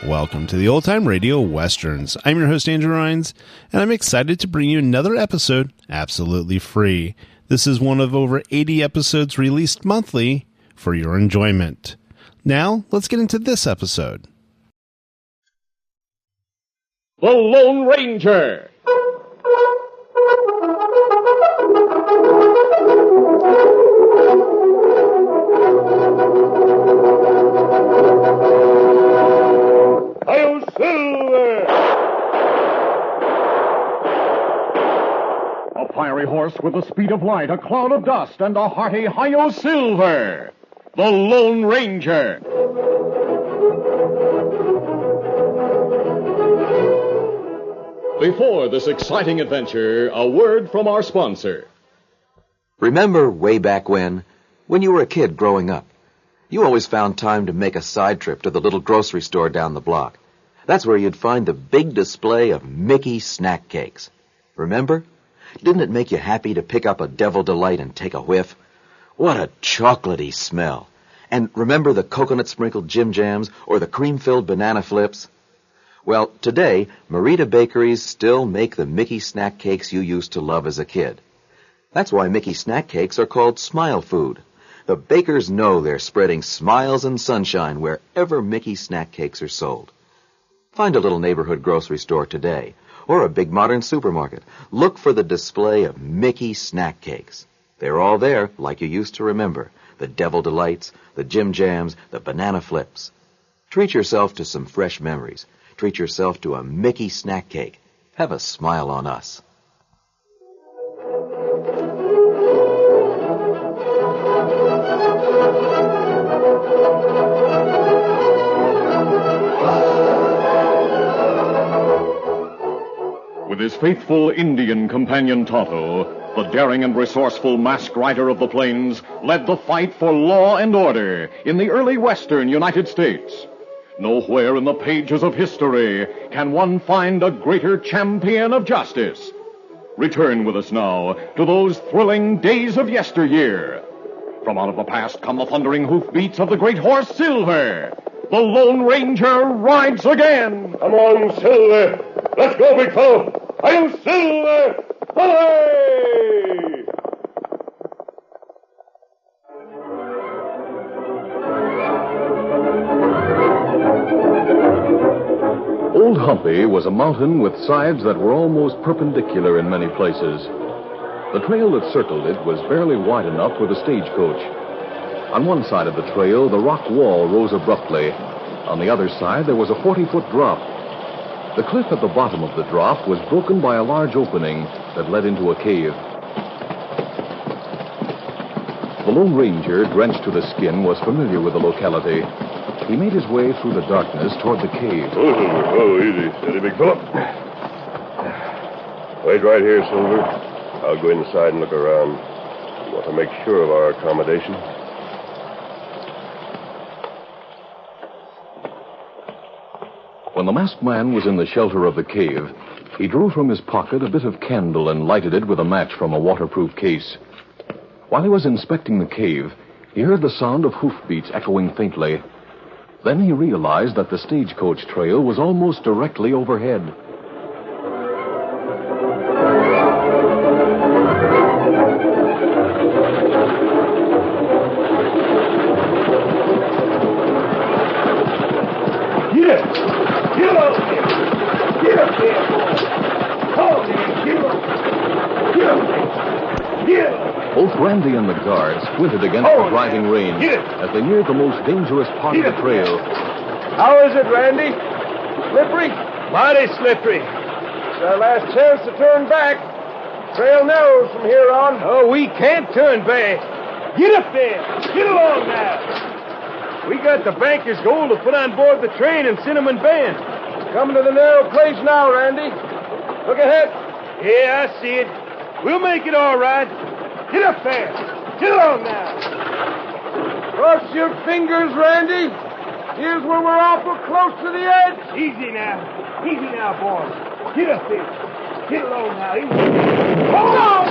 Welcome to the Old Time Radio Westerns. I'm your host, Andrew Rhynes, and I'm excited to bring you another episode absolutely free. This is one of over 80 episodes released monthly for your enjoyment. Now, let's get into this episode. The Lone Ranger. Fiery horse with the speed of light, a cloud of dust, and a hearty Hi-Yo Silver, the Lone Ranger. Before this exciting adventure, a word from our sponsor. Remember way back when you were a kid growing up, you always found time to make a side trip to the little grocery store down the block. That's where you'd find the big display of Mickey snack cakes. Remember? Didn't it make you happy to pick up a Devil Delight and take a whiff? What a chocolatey smell. And remember the coconut-sprinkled Jim Jams or the cream-filled banana flips? Well, today, Merita Bakeries still make the Mickey snack cakes you used to love as a kid. That's why Mickey snack cakes are called Smile Food. The bakers know they're spreading smiles and sunshine wherever Mickey snack cakes are sold. Find a little neighborhood grocery store today, or a big modern supermarket. Look for the display of Mickey snack cakes. They're all there, like you used to remember. The Devil Delights, the Jim Jams, the banana flips. Treat yourself to some fresh memories. Treat yourself to a Mickey snack cake. Have a smile on us. With his faithful Indian companion Tonto, the daring and resourceful masked rider of the plains led the fight for law and order in the early western United States. Nowhere in the pages of history can one find a greater champion of justice. Return with us now to those thrilling days of yesteryear. From out of the past come the thundering hoofbeats of the great horse Silver. The Lone Ranger rides again. Come on, Silver. Let's go, big fellow. Hi-yo, Silver! Hooray! Old Humpy was a mountain with sides that were almost perpendicular in many places. The trail that circled it was barely wide enough for the stagecoach. On one side of the trail, the rock wall rose abruptly. On the other side, there was a 40-foot drop. The cliff at the bottom of the drop was broken by a large opening that led into a cave. The Lone Ranger, drenched to the skin, was familiar with the locality. He made his way through the darkness toward the cave. Oh, easy. Steady, big fellow. Wait right here, Silver. I'll go inside and look around. I want to make sure of our accommodation. When the masked man was in the shelter of the cave, he drew from his pocket a bit of candle and lighted it with a match from a waterproof case. While he was inspecting the cave, he heard the sound of hoofbeats echoing faintly. Then he realized that the stagecoach trail was almost directly overhead. Both Randy and the guard squinted against the driving rain as they neared the most dangerous part of the trail. How is it, Randy? Slippery? Mighty slippery. It's our last chance to turn back. Trail narrows from here on. Oh, we can't turn back. Get up there. Get along now. We got the banker's gold to put on board the train in Cinnamon Bend. Coming to the narrow place now, Randy. Look ahead. Yeah, I see it. We'll make it all right. Get up there. Get along now. Cross your fingers, Randy. Here's where we're awful close to the edge. Easy now, boys. Get up there. Get low now. Easy. Hold on!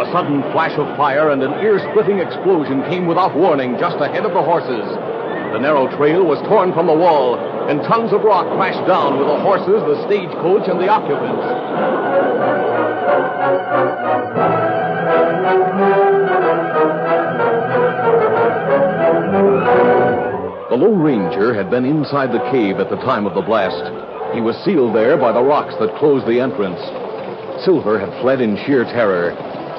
A sudden flash of fire and an ear-splitting explosion came without warning just ahead of the horses. The narrow trail was torn from the wall, and tons of rock crashed down with the horses, the stagecoach, and the occupants. The Lone Ranger had been inside the cave at the time of the blast. He was sealed there by the rocks that closed the entrance. Silver had fled in sheer terror,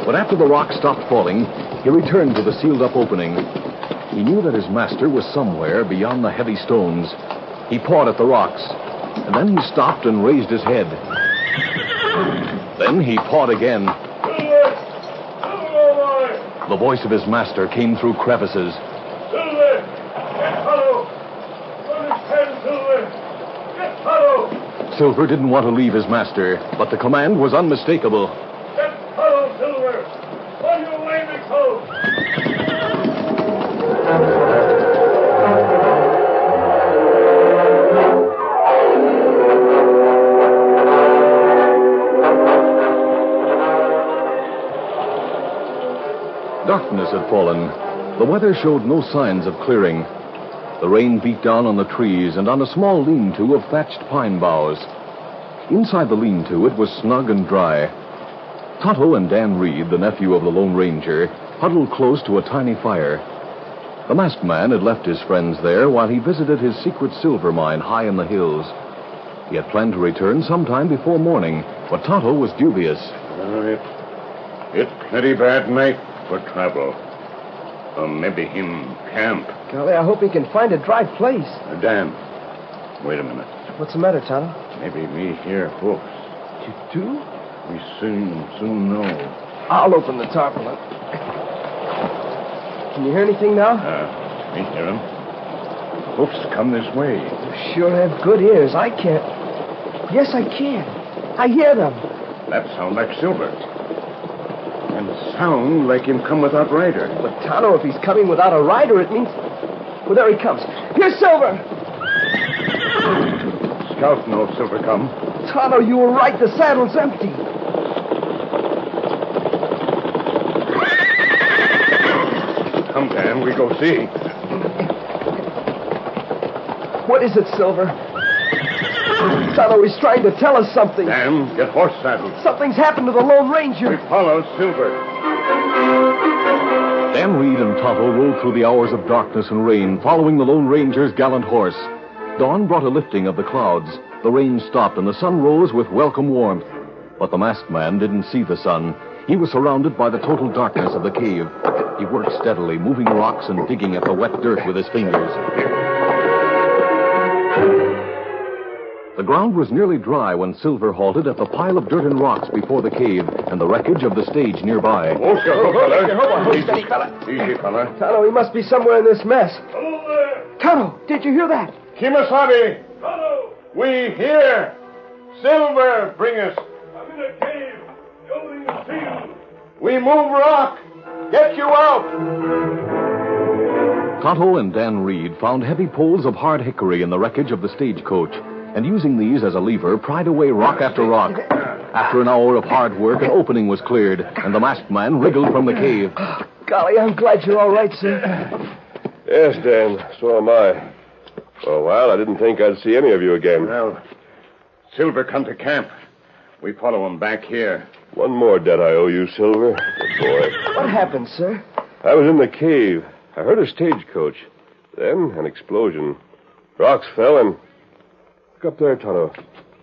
but after the rocks stopped falling, he returned to the sealed-up opening. He knew that his master was somewhere beyond the heavy stones. He pawed at the rocks, and then he stopped and raised his head. Then he pawed again. Silver! Silver, boy! The voice of his master came through crevices. Silver! Get Tonto! Understand, Silver! Get Tonto! Silver didn't want to leave his master, but the command was unmistakable. Get Tonto, Silver! On your way, Nicole! Darkness had fallen. The weather showed no signs of clearing. The rain beat down on the trees and on a small lean-to of thatched pine boughs. Inside the lean-to, it was snug and dry. Tonto and Dan Reed, the nephew of the Lone Ranger, huddled close to a tiny fire. The masked man had left his friends there while he visited his secret silver mine high in the hills. He had planned to return sometime before morning, but Tonto was dubious. It's plenty bad night for travel. Or maybe him camp. Golly, I hope he can find a dry place. Dan, wait a minute. What's the matter, Tonto? Maybe we hear hoofs. You do? We soon know. I'll open the tarpaulin. Can you hear anything now? We hear him. Hoofs come this way. You sure have good ears. I can't. Yes, I can. I hear them. That sound like Silver. And sound like him come without rider. But Tonto, if he's coming without a rider, it means... Well, there he comes. Here's Silver! Scout knows Silver come. Tonto, you were right. The saddle's empty. Come, Dan, we go see. What is it, Silver? Tonto, he's trying to tell us something. Dan, get horse saddled. Something's happened to the Lone Ranger. We follow Silver. Dan Reed and Tonto rode through the hours of darkness and rain, following the Lone Ranger's gallant horse. Dawn brought a lifting of the clouds. The rain stopped, and the sun rose with welcome warmth. But the masked man didn't see the sun. He was surrounded by the total darkness of the cave. He worked steadily, moving rocks and digging at the wet dirt with his fingers. The ground was nearly dry when Silver halted at the pile of dirt and rocks before the cave and the wreckage of the stage nearby. Oh, fella. Steady, fella. Easy, fella. Tonto, he must be somewhere in this mess. Hello there! Tonto, did you hear that? Kimasabi, Tonto! we hear. Silver, bring us. I'm in a cave. Building a field. We move rock. Get you out. Tonto and Dan Reed found heavy poles of hard hickory in the wreckage of the stagecoach, and using these as a lever, pried away rock after rock. After an hour of hard work, an opening was cleared, and the masked man wriggled from the cave. Golly, I'm glad you're all right, sir. Yes, Dan, so am I. For a while, I didn't think I'd see any of you again. Well, Silver come to camp. We follow him back here. One more debt I owe you, Silver. Good boy. What happened, sir? I was in the cave. I heard a stagecoach. Then an explosion. Rocks fell and... Look up there, Tonto.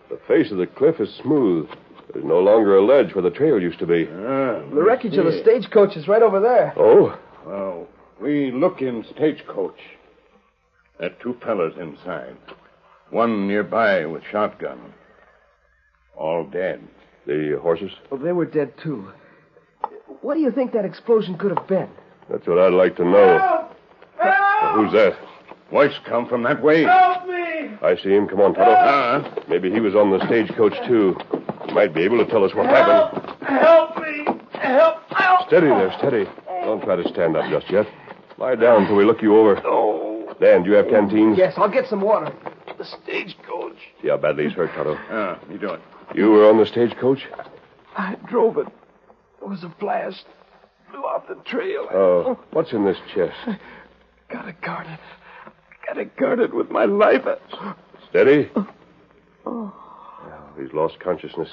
The face of the cliff is smooth. There's no longer a ledge where the trail used to be. The wreckage of the stagecoach is right over there. Oh? Well, we look in stagecoach. There are two fellas inside. One nearby with shotgun. All dead. The horses? Well, they were dead, too. What do you think that explosion could have been? That's what I'd like to know. Help! Who's that? Voice come from that way. Help me! I see him. Come on, Tonto. Maybe he was on the stagecoach, too. He might be able to tell us what happened. Help me! Help! Steady there, steady. Don't try to stand up just yet. Lie down till we look you over. Oh. Dan, do you have canteens? Yes, I'll get some water. The stagecoach. See how badly he's hurt, Tonto. You do it. You were on the stagecoach? I drove it. There was a blast. Blew out the trail. Oh, what's in this chest? Gotta guard it with my life. Steady. Oh. He's lost consciousness.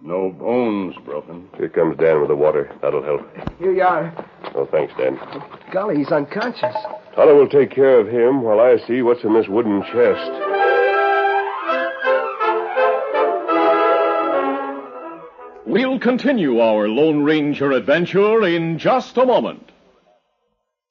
No bones broken. Here comes Dan with the water. That'll help. Here you are. Oh, thanks, Dan. Golly, he's unconscious. Tonto will take care of him while I see what's in this wooden chest. We'll continue our Lone Ranger adventure in just a moment.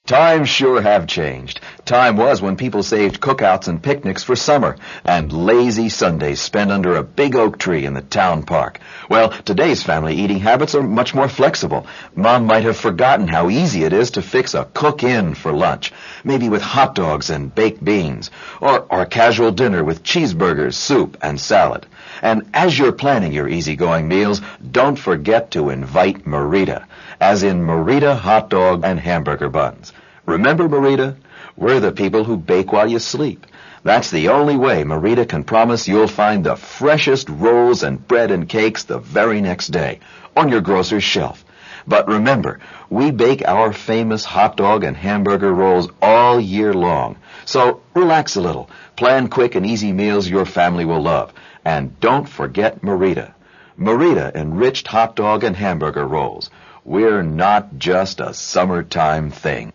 Times sure have changed. Time was when people saved cookouts and picnics for summer and lazy Sundays spent under a big oak tree in the town park. Well, today's family eating habits are much more flexible. Mom might have forgotten how easy it is to fix a cook-in for lunch, maybe with hot dogs and baked beans, or a casual dinner with cheeseburgers, soup, and salad. And as you're planning your easygoing meals, don't forget to invite Merita, as in Merita hot dog and hamburger buns. Remember Merita? We're the people who bake while you sleep. That's the only way Merita can promise you'll find the freshest rolls and bread and cakes the very next day on your grocer's shelf. But remember, we bake our famous hot dog and hamburger rolls all year long. So relax a little. Plan quick and easy meals your family will love. And don't forget Merita. Merita enriched hot dog and hamburger rolls. We're not just a summertime thing.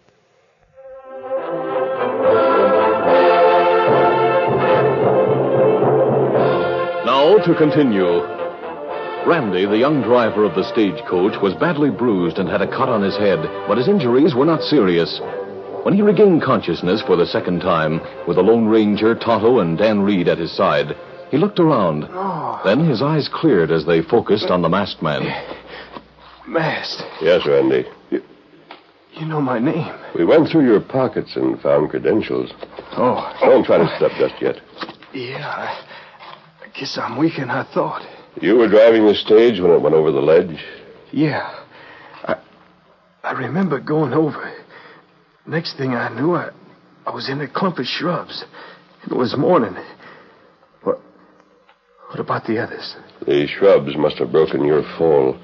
Now to continue. Randy, the young driver of the stagecoach, was badly bruised and had a cut on his head, but his injuries were not serious. When he regained consciousness for the second time, with the Lone Ranger, Tonto, and Dan Reed at his side, he looked around. Then his eyes cleared as they focused on the masked man. Masked. Yes, Randy. You know my name. We went through your pockets and found credentials. Oh. Don't try to sit up just yet. Yeah, I guess I'm weaker than I thought. You were driving the stage when it went over the ledge? Yeah. I remember going over. Next thing I knew, I was in a clump of shrubs. It was morning. What about the others? The shrubs must have broken your fall.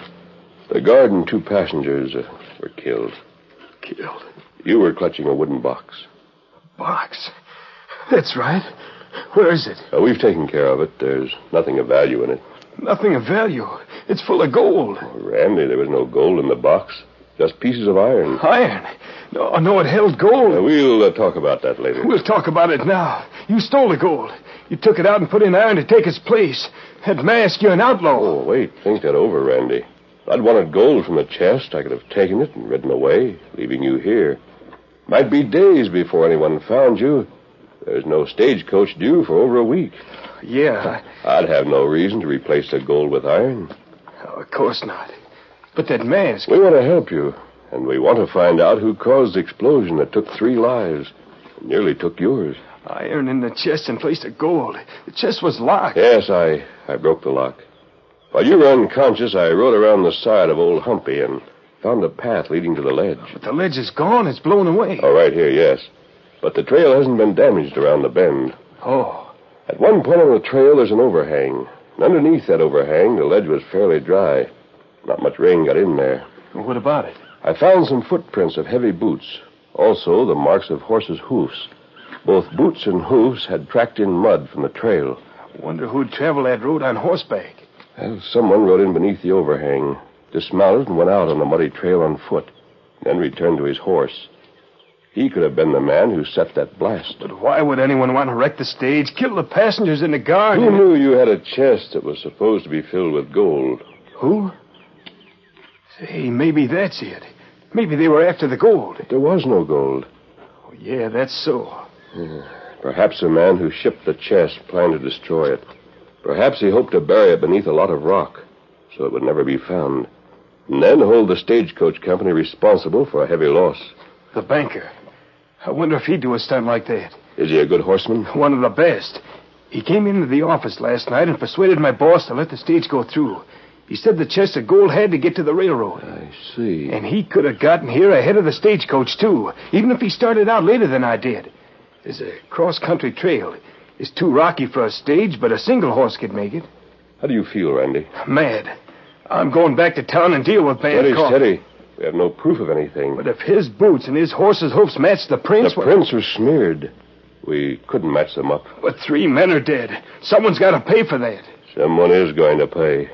The guard and 2 passengers were killed. Killed? You were clutching a wooden box. Box? That's right. Where is it? We've taken care of it. There's nothing of value in it. Nothing of value. It's full of gold. Oh, Randy, there was no gold in the box. Just pieces of iron. Iron? No, it held gold. We'll talk about that later. We'll talk about it now. You stole the gold. You took it out and put in iron to take its place. That mask, you're an outlaw. Oh, wait. Think that over, Randy. If I'd wanted gold from the chest, I could have taken it and ridden away, leaving you here. Might be days before anyone found you. There's no stagecoach due for over a week. Yeah. I'd have no reason to replace the gold with iron. Oh, of course not. But that mask... We want to help you, and we want to find out who caused the explosion that took 3 lives. And nearly took yours. Iron in the chest in place of gold. The chest was locked. Yes, I broke the lock. While you were unconscious, I rode around the side of Old Humpy and found a path leading to the ledge. But the ledge is gone. It's blown away. Oh, right here, yes. But the trail hasn't been damaged around the bend. Oh. At one point on the trail, there's an overhang. And underneath that overhang, the ledge was fairly dry. Not much rain got in there. Well, what about it? I found some footprints of heavy boots. Also, the marks of horses' hoofs. Both boots and hoofs had tracked in mud from the trail. I wonder who'd travel that road on horseback. Well, someone rode in beneath the overhang, dismounted and went out on the muddy trail on foot, then returned to his horse. He could have been the man who set that blast. But why would anyone want to wreck the stage, kill the passengers in the guard? Who knew you had a chest that was supposed to be filled with gold? Who? Say, maybe that's it. Maybe they were after the gold. But there was no gold. Oh, yeah, that's so. Perhaps the man who shipped the chest planned to destroy it. Perhaps he hoped to bury it beneath a lot of rock, so it would never be found. And then hold the stagecoach company responsible for a heavy loss. The banker. I wonder if he'd do a stunt like that. Is he a good horseman? One of the best. He came into the office last night and persuaded my boss to let the stage go through. He said the chest of gold had to get to the railroad. I see. And he could have gotten here ahead of the stagecoach, too, even if he started out later than I did. There's a cross-country trail. It's too rocky for a stage, but a single horse could make it. How do you feel, Randy? Mad. I'm going back to town and deal with Bancroft. Steady. We have no proof of anything. But if his boots and his horse's hoofs match the prints... The prints are smeared. We couldn't match them up. But 3 men are dead. Someone's got to pay for that. Someone is going to pay.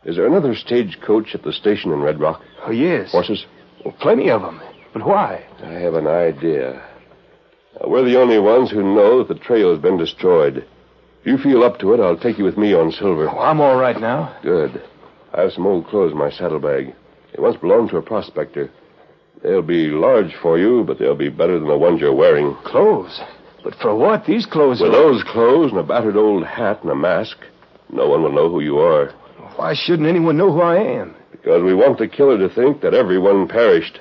Is there another stagecoach at the station in Red Rock? Oh, yes. Horses? Well, plenty of them. But why? I have an idea. We're the only ones who know that the trail has been destroyed. If you feel up to it, I'll take you with me on Silver. Oh, I'm all right now. Good. I have some old clothes in my saddlebag. They once belonged to a prospector. They'll be large for you, but they'll be better than the ones you're wearing. Clothes? But for what? These clothes With those clothes and a battered old hat and a mask, no one will know who you are. Why shouldn't anyone know who I am? Because we want the killer to think that everyone perished.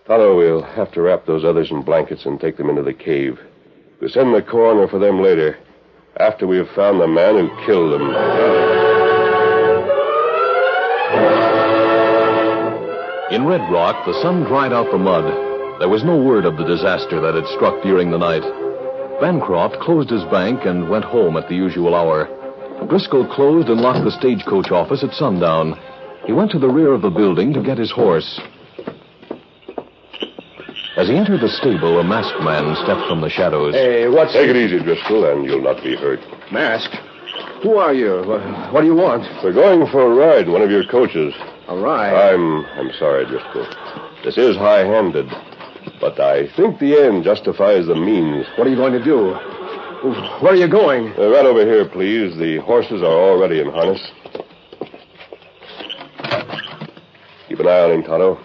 Tonto, we'll have to wrap those others in blankets and take them into the cave. We'll send the coroner for them later, after we have found the man who killed them. In Red Rock, the sun dried out the mud. There was no word of the disaster that had struck during the night. Bancroft closed his bank and went home at the usual hour. Driscoll closed and locked the stagecoach office at sundown. He went to the rear of the building to get his horse. As he entered the stable, a masked man stepped from the shadows. Hey, Take it easy, Driscoll, and you'll not be hurt. Masked? Who are you? What do you want? We're going for a ride in one of your coaches. A ride? I'm sorry, Driscoll. This is high-handed. But I think the end justifies the means. What are you going to do? Where are you going? Right over here, please. The horses are already in harness. Keep an eye on him, Tonto.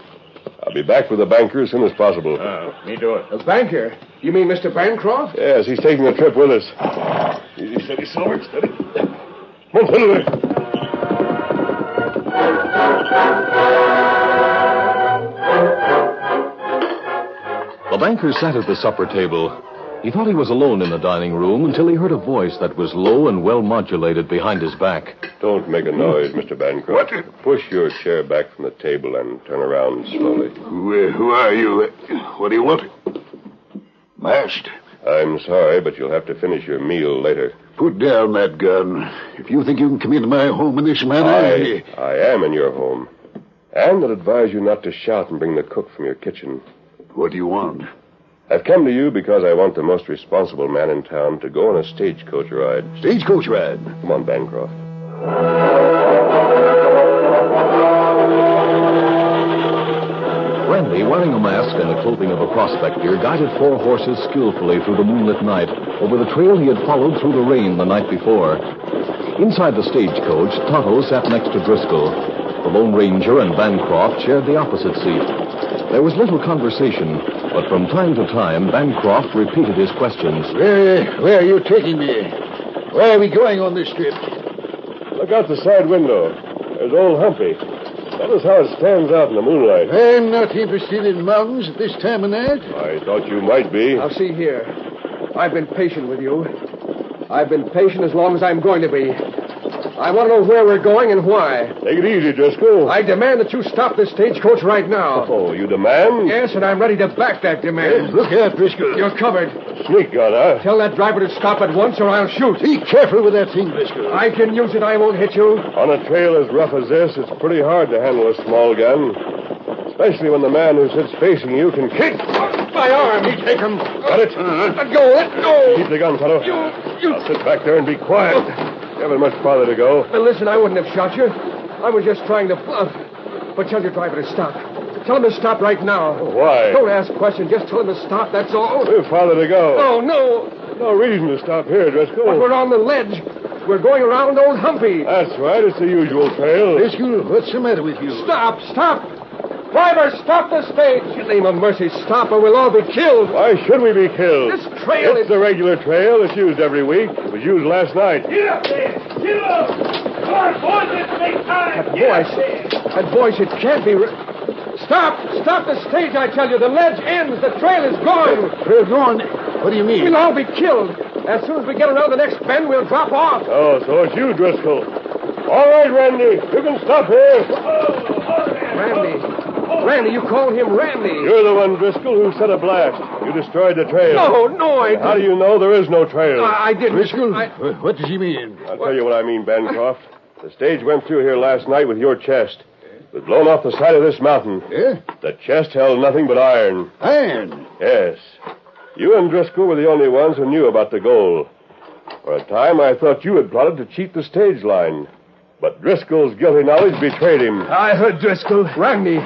I'll be back with the banker as soon as possible. Me do it. A banker? You mean Mr. Bancroft? Yes, he's taking a trip with us. Easy, steady, Silver, steady. Come on, Silver. The banker sat at the supper table. He thought he was alone in the dining room until he heard a voice that was low and well modulated behind his back. Don't make a noise, Mr. Bancroft. Push your chair back from the table and turn around slowly. Who are you? What do you want? Masked. I'm sorry, but you'll have to finish your meal later. Put down that gun. If you think you can come into my home in this manner... I am in your home. And I'd advise you not to shout and bring the cook from your kitchen. What do you want? I've come to you because I want the most responsible man in town to go on a stagecoach ride. Stagecoach ride? Come on, Bancroft. Randy, wearing a mask and the clothing of a prospector, guided 4 horses skillfully through the moonlit night over the trail he had followed through the rain the night before. Inside the stagecoach, Tonto sat next to Driscoll. The Lone Ranger and Bancroft shared the opposite seat. There was little conversation, but from time to time, Bancroft repeated his questions. Where are you taking me? Where are we going on this trip? Look out the side window. There's old Humpy. Notice how it stands out in the moonlight. I'm not interested in mountains at this time of night. I thought you might be. Now, see here. I've been patient with you. I've been patient as long as I'm going to be. I want to know where we're going and why. Take it easy, Driscoll. I demand that you stop this stagecoach right now. Oh, you demand? Yes, and I'm ready to back that demand. Look out, Driscoll. You're covered. Sneak gun, huh? Tell that driver to stop at once or I'll shoot. Be careful with that thing, Driscoll. I can use it. I won't hit you. On a trail as rough as this, it's pretty hard to handle a small gun. Especially when the man who sits facing you can kick. My arm. Take him. Got it? Let go. Let go. Keep the gun, Tonto. You... Now sit back there and be quiet. You haven't much farther to go. Now, listen, I wouldn't have shot you. I was just trying to bluff. But tell your driver to stop. Tell him to stop right now. Why? Don't ask questions. Just tell him to stop, that's all. We've farther to go. Oh, no. No reason to stop here, Driscoll. But we're on the ledge. We're going around Old Humpy. That's right. It's the usual trail. Driscoll, what's the matter with you? Stop. Driver, stop the stage. In the name of mercy, stop or we'll all be killed. Why should we be killed? This trail It's a regular trail. It's used every week. It was used last night. Get up there! Get up! Come on, boys, it's big time! That voice, it can't be... Stop the stage, I tell you. The ledge ends. The trail is gone. We're gone. What do you mean? We'll all be killed. As soon as we get around the next bend, we'll drop off. Oh, so it's you, Driscoll. All right, Randy. You can stop here. Randy, you called him Randy. You're the one, Driscoll, who set a blast. You destroyed the trail. No, I didn't. How do you know there is no trail? I didn't. Driscoll, what does he mean? I'll tell you what I mean, Bancroft. The stage went through here last night with your chest. It was blown off the side of this mountain. Yeah? The chest held nothing but iron. Iron? Yes. You and Driscoll were the only ones who knew about the gold. For a time, I thought you had plotted to cheat the stage line. But Driscoll's guilty knowledge betrayed him. I heard Driscoll. Randy,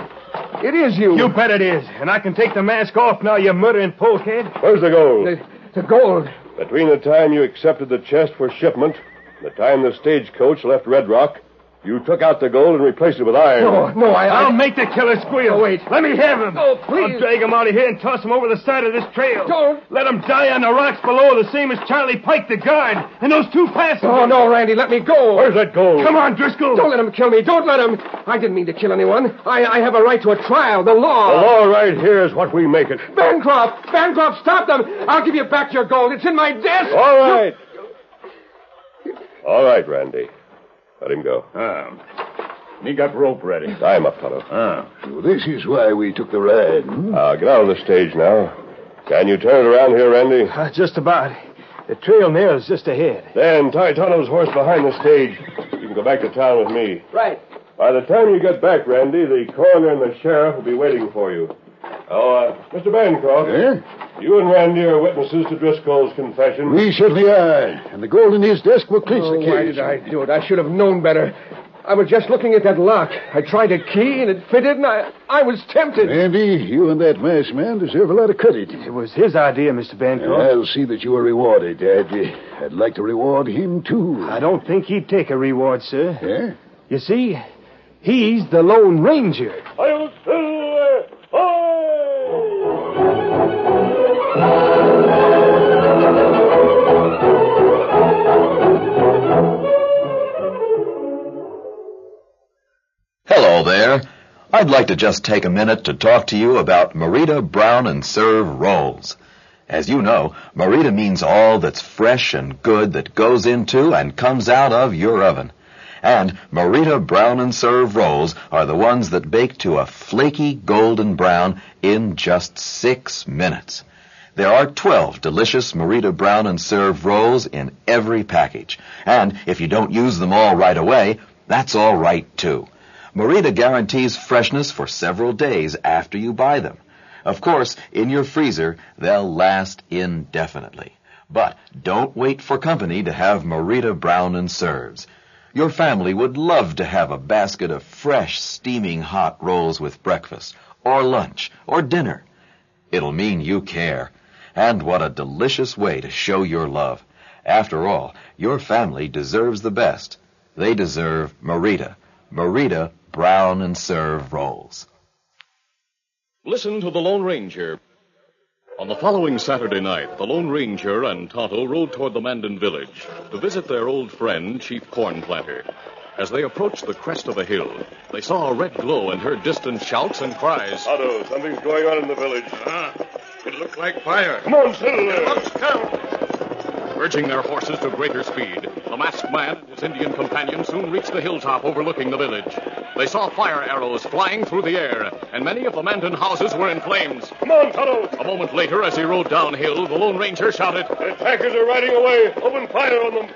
it is you. You bet it is. And I can take the mask off now, you murdering polehead. Where's the gold? The gold. Between the time you accepted the chest for shipment and the time the stagecoach left Red Rock, you took out the gold and replaced it with iron. No, I'll make the killer squeal. Oh, wait. Let me have him. Oh, please. I'll drag him out of here and toss him over the side of this trail. Don't. Let him die on the rocks below, the same as Charlie Pike, the guard, and those two passengers. Oh, no, Randy, let me go. Where's that gold? Come on, Driscoll. Don't let him kill me. Don't let him. I didn't mean to kill anyone. I have a right to a trial. The law. The law right here is what we make it. Bancroft, stop them. I'll give you back your gold. It's in my desk. All right. All right, Randy. Let him go. Me got rope ready. Tie him up, Tonto. So this is why we took the ride, Get out of the stage now. Can you turn it around here, Randy? Just about. The trail there is just ahead. Dan, tie Tonto's horse behind the stage. You can go back to town with me. Right. By the time you get back, Randy, the coroner and the sheriff will be waiting for you. Oh, Mr. Bancroft. Eh? You and Randy are witnesses to Driscoll's confession. We certainly are. And the gold in his desk will clinch the case. Why did I do it? I should have known better. I was just looking at that lock. I tried a key, and it fitted, and I was tempted. Randy, you and that masked man deserve a lot of credit. It was his idea, Mr. Bancroft. I'll see that you are rewarded. I'd like to reward him, too. I don't think he'd take a reward, sir. Yeah? You see, he's the Lone Ranger. I'll silver! Hello there. I'd like to just take a minute to talk to you about Merita Brown and Serve rolls. As you know, Merita means all that's fresh and good that goes into and comes out of your oven. And Merita Brown and Serve rolls are the ones that bake to a flaky golden brown in just 6 minutes. There are 12 delicious Merita Brown and Serve rolls in every package. And if you don't use them all right away, that's all right too. Merita guarantees freshness for several days after you buy them. Of course, in your freezer, they'll last indefinitely. But don't wait for company to have Merita Brown and Serves. Your family would love to have a basket of fresh, steaming hot rolls with breakfast, or lunch, or dinner. It'll mean you care. And what a delicious way to show your love. After all, your family deserves the best. They deserve Merita. Merita Brown and Serve rolls. Listen to the Lone Ranger. On the following Saturday night, the Lone Ranger and Tonto rode toward the Mandan village to visit their old friend, Chief Corn Planter. As they approached the crest of a hill, they saw a red glow and heard distant shouts and cries. Tonto, something's going on in the village. It looked like fire. Come on, Silver. Look down. Urging their horses to greater speed, the masked man and his Indian companion soon reached the hilltop overlooking the village. They saw fire arrows flying through the air, and many of the Mandan houses were in flames. Come on, Tonto. A moment later, as he rode downhill, the Lone Ranger shouted, The attackers are riding away. Open fire on them.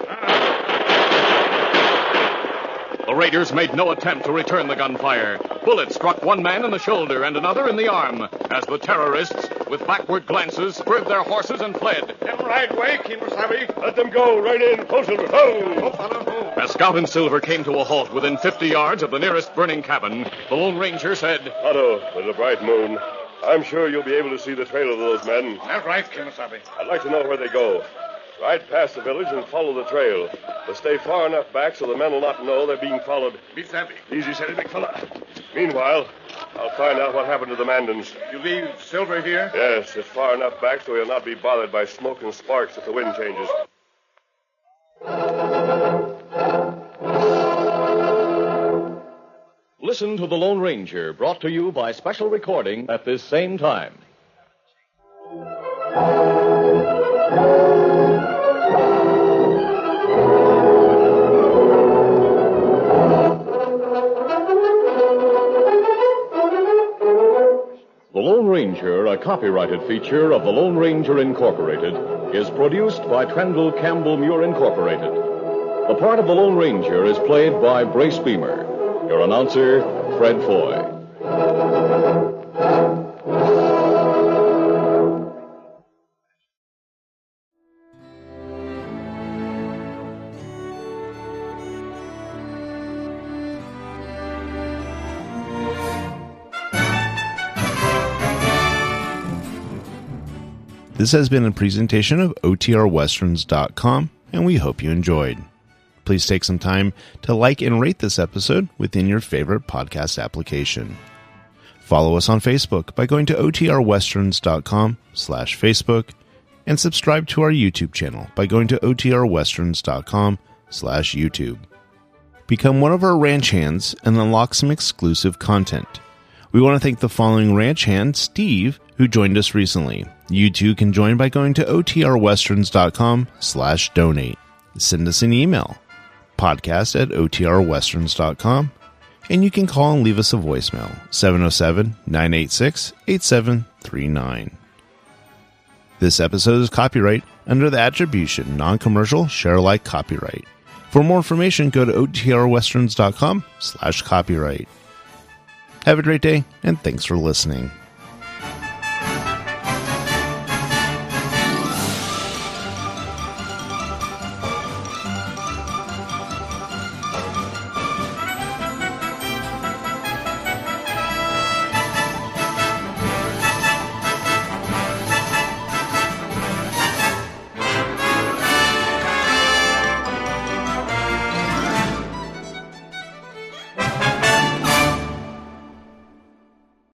The raiders made no attempt to return the gunfire. Bullets struck one man in the shoulder and another in the arm, as the terrorists, with backward glances, spurred their horses and fled. Them right way, Kimosabe. Let them go. Right in. Close, Silver. Oh. As Scout and Silver came to a halt within 50 yards of the nearest burning cabin, the Lone Ranger said, Tonto, there's a bright moon. I'm sure you'll be able to see the trail of those men. That's right, Kimosabe. I'd like to know where they go. Ride past the village and follow the trail. But stay far enough back so the men will not know they're being followed. Be savvy. Easy, steady, big fella. Meanwhile, I'll find out what happened to the Mandans. You leave Silver here? Yes, it's far enough back so he'll not be bothered by smoke and sparks if the wind changes. Listen to the Lone Ranger, brought to you by special recording at this same time. The Lone Ranger, a copyrighted feature of the Lone Ranger Incorporated, is produced by Trendle Campbell Muir Incorporated. The part of the Lone Ranger is played by Brace Beamer. Your announcer, Fred Foy. This has been a presentation of OTRWesterns.com, and we hope you enjoyed. Please take some time to like and rate this episode within your favorite podcast application. Follow us on Facebook by going to OTRWesterns.com/Facebook, and subscribe to our YouTube channel by going to OTRWesterns.com/YouTube. Become one of our ranch hands and unlock some exclusive content. We want to thank the following ranch hand, Steve, who joined us recently. You too can join by going to OTRWesterns.com/donate. Send us an email, podcast@OTRWesterns.com, and you can call and leave us a voicemail, 707-986-8739. This episode is copyright under the attribution, non-commercial, share-alike copyright. For more information, go to OTRWesterns.com/copyright. Have a great day, and thanks for listening.